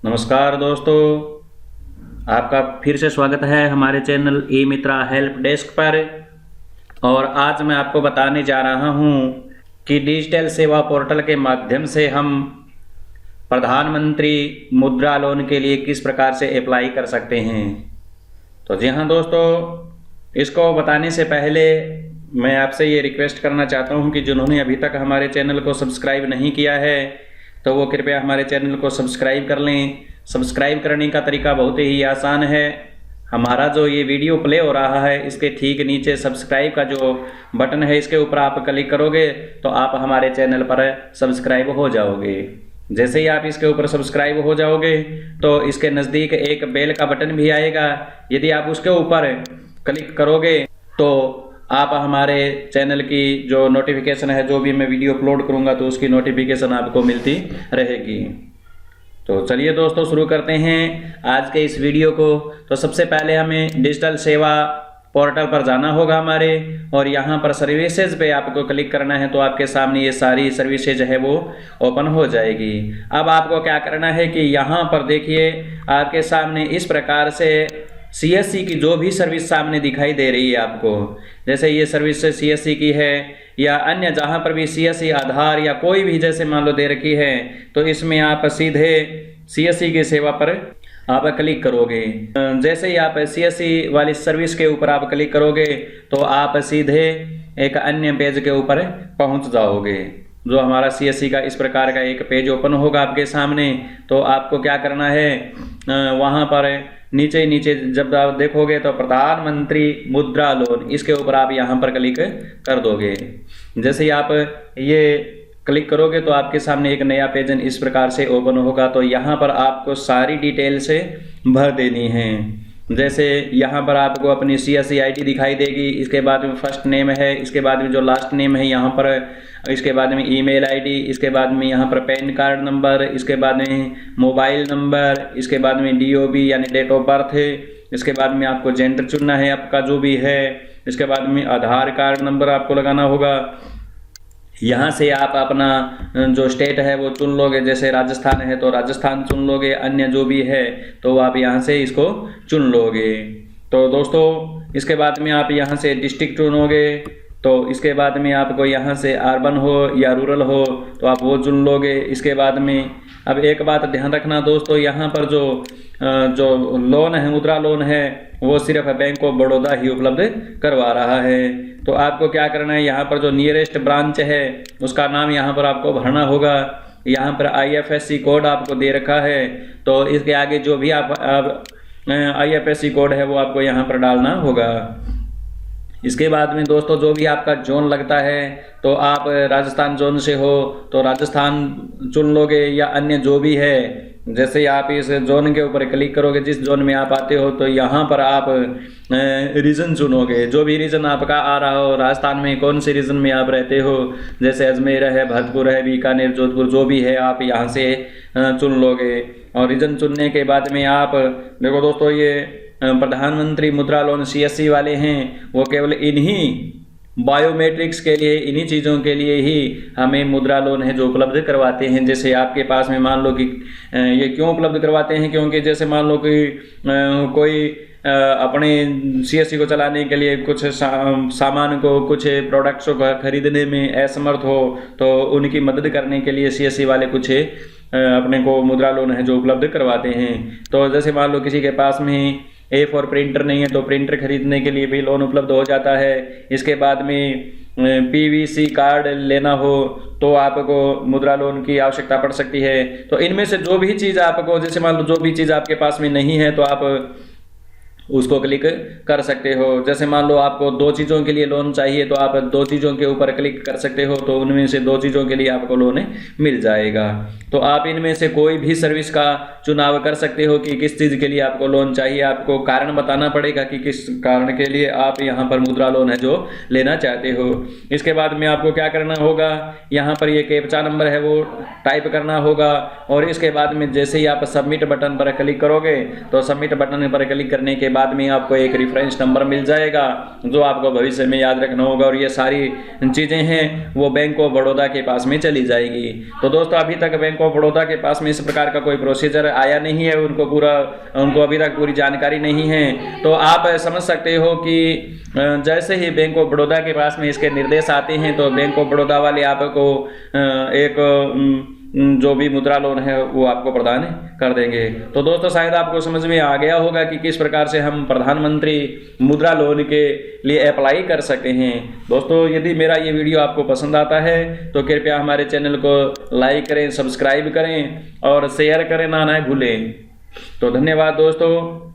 नमस्कार दोस्तों, आपका फिर से स्वागत है हमारे चैनल ई मित्रा हेल्प डेस्क पर। और आज मैं आपको बताने जा रहा हूं कि डिजिटल सेवा पोर्टल के माध्यम से हम प्रधानमंत्री मुद्रा लोन के लिए किस प्रकार से अप्लाई कर सकते हैं। तो जी हाँ दोस्तों, इसको बताने से पहले मैं आपसे ये रिक्वेस्ट करना चाहता हूं कि जिन्होंने अभी तक हमारे चैनल को सब्सक्राइब नहीं किया है तो वो कृपया हमारे चैनल को सब्सक्राइब कर लें। सब्सक्राइब करने का तरीका बहुत ही आसान है। हमारा जो ये वीडियो प्ले हो रहा है इसके ठीक नीचे सब्सक्राइब का जो बटन है इसके ऊपर आप क्लिक करोगे तो आप हमारे चैनल पर सब्सक्राइब हो जाओगे। जैसे ही आप इसके ऊपर सब्सक्राइब हो जाओगे तो इसके नज़दीक एक बेल का बटन भी आएगा। यदि आप उसके ऊपर क्लिक करोगे तो आप हमारे चैनल की जो नोटिफिकेशन है, जो भी मैं वीडियो अपलोड करूंगा तो उसकी नोटिफिकेशन आपको मिलती रहेगी। तो चलिए दोस्तों शुरू करते हैं आज के इस वीडियो को। तो सबसे पहले हमें डिजिटल सेवा पोर्टल पर जाना होगा हमारे, और यहाँ पर सर्विसेज पे आपको क्लिक करना है। तो आपके सामने ये सारी सर्विसेज है वो ओपन हो जाएगी। अब आपको क्या करना है कि यहाँ पर देखिए आपके सामने इस प्रकार से सीएससी की जो भी सर्विस सामने दिखाई दे रही है आपको, जैसे ये सर्विस सीएससी की है या अन्य जहाँ पर भी सीएससी आधार या कोई भी जैसे मान लो दे रखी है, तो इसमें आप सीधे सीएससी की सेवा पर आप क्लिक करोगे। जैसे ही आप सीएससी वाली सर्विस के ऊपर आप क्लिक करोगे तो आप सीधे एक अन्य पेज के ऊपर पहुंच जाओगे। जो हमारा सीएससी का इस प्रकार का एक पेज ओपन होगा आपके सामने। तो आपको क्या करना है, वहाँ पर नीचे जब आप देखोगे तो प्रधानमंत्री मुद्रा लोन, इसके ऊपर आप यहाँ पर क्लिक कर दोगे। जैसे ही आप ये क्लिक करोगे तो आपके सामने एक नया पेज इस प्रकार से ओपन होगा। तो यहाँ पर आपको सारी डिटेल से भर देनी है। जैसे यहाँ पर आपको अपनी सीएससी आईडी दिखाई देगी, इसके बाद में फर्स्ट नेम है, इसके बाद में जो लास्ट नेम है यहाँ पर, इसके बाद में ईमेल आईडी, इसके बाद में यहाँ पर पैन कार्ड नंबर, इसके बाद में मोबाइल नंबर, इसके बाद में डीओबी यानी डेट ऑफ बर्थ है, इसके बाद में आपको जेंडर चुनना है आपका जो भी है, इसके बाद में आधार कार्ड नंबर आपको लगाना होगा। यहाँ से आप अपना जो स्टेट है वो चुन लोगे, जैसे राजस्थान है तो राजस्थान चुन लोगे, अन्य जो भी है तो आप यहाँ से इसको चुन लोगे। तो दोस्तों इसके बाद में आप यहाँ से डिस्ट्रिक्ट चुनोगे। तो इसके बाद में आपको यहाँ से अर्बन हो या रूरल हो तो आप वो चुन लोगे। इसके बाद में अब एक बात ध्यान रखना दोस्तों, यहाँ पर जो लोन है, मुद्रा लोन है, वो सिर्फ बैंक ऑफ बड़ौदा ही उपलब्ध करवा रहा है। तो आपको क्या करना है, यहाँ पर जो नियरेस्ट ब्रांच है उसका नाम यहाँ पर आपको भरना होगा। यहाँ पर IFSC कोड आपको दे रखा है, तो इसके आगे जो भी आप IFSC कोड है वो आपको यहाँ पर डालना होगा। इसके बाद में दोस्तों जो भी आपका जोन लगता है, तो आप राजस्थान जोन से हो तो राजस्थान चुन लोगे या अन्य जो भी है। जैसे आप इस जोन के ऊपर क्लिक करोगे, जिस जोन में आप आते हो, तो यहाँ पर आप रीजन चुनोगे, जो भी रीजन आपका आ रहा हो। राजस्थान में कौन से रीजन में आप रहते हो, जैसे अजमेर है, भरतपुर है, बीकानेर, जोधपुर, जो भी है आप यहाँ से चुन लोगे। और रीजन चुनने के बाद में आप देखो दोस्तों, ये प्रधानमंत्री मुद्रा लोन सीएससी वाले हैं, वो केवल इन्हीं बायोमेट्रिक्स के लिए, इन्हीं चीज़ों के लिए ही हमें मुद्रा लोन है जो उपलब्ध करवाते हैं। जैसे आपके पास में मान लो कि ये क्यों उपलब्ध करवाते हैं, क्योंकि जैसे मान लो कि कोई अपने सीएससी को चलाने के लिए कुछ सामान को, कुछ प्रोडक्ट्स को खरीदने में असमर्थ हो, तो उनकी मदद करने के लिए सीएससी वाले कुछ अपने को मुद्रा लोन है जो उपलब्ध करवाते हैं। तो जैसे मान लो किसी के पास में A4 प्रिंटर नहीं है तो प्रिंटर खरीदने के लिए भी लोन उपलब्ध हो जाता है। इसके बाद में PVC कार्ड लेना हो तो आपको मुद्रा लोन की आवश्यकता पड़ सकती है। तो इनमें से जो भी चीज़ आपको, जैसे मान लो जो भी चीज़ आपके पास में नहीं है तो आप उसको क्लिक कर सकते हो। जैसे मान लो आपको 2 चीज़ों के लिए लोन चाहिए तो आप 2 चीज़ों के ऊपर क्लिक कर सकते हो, तो उनमें से 2 चीज़ों के लिए आपको लोन मिल जाएगा। तो आप इनमें से कोई भी सर्विस का चुनाव कर सकते हो कि किस चीज़ के लिए आपको लोन चाहिए। आपको कारण बताना पड़ेगा कि किस कारण के लिए आप यहाँ पर मुद्रा लोन है जो लेना चाहते हो। इसके बाद में आपको क्या करना होगा, यहाँ पर ये कैप्चा नंबर है वो टाइप करना होगा। और इसके बाद में जैसे ही आप सबमिट बटन पर क्लिक करोगे तो सबमिट बटन पर क्लिक करने के बाद बाद में आपको एक रेफरेंस नंबर मिल जाएगा जो आपको भविष्य में याद रखना होगा, और ये सारी चीज़ें हैं वो बैंक ऑफ बड़ौदा के पास में चली जाएगी। तो दोस्तों अभी तक बैंक ऑफ बड़ौदा के पास में इस प्रकार का कोई प्रोसीजर आया नहीं है, उनको अभी तक पूरी जानकारी नहीं है। तो आप समझ सकते हो कि जैसे ही बैंक ऑफ बड़ौदा के पास में इसके निर्देश आते हैं तो बैंक ऑफ बड़ौदा वाले आपको एक जो भी मुद्रा लोन है वो आपको प्रदान कर देंगे। तो दोस्तों शायद आपको समझ में आ गया होगा कि किस प्रकार से हम प्रधानमंत्री मुद्रा लोन के लिए अप्लाई कर सकते हैं। दोस्तों यदि मेरा ये वीडियो आपको पसंद आता है तो कृपया हमारे चैनल को लाइक करें, सब्सक्राइब करें और शेयर करें ना भूलें। तो धन्यवाद दोस्तों।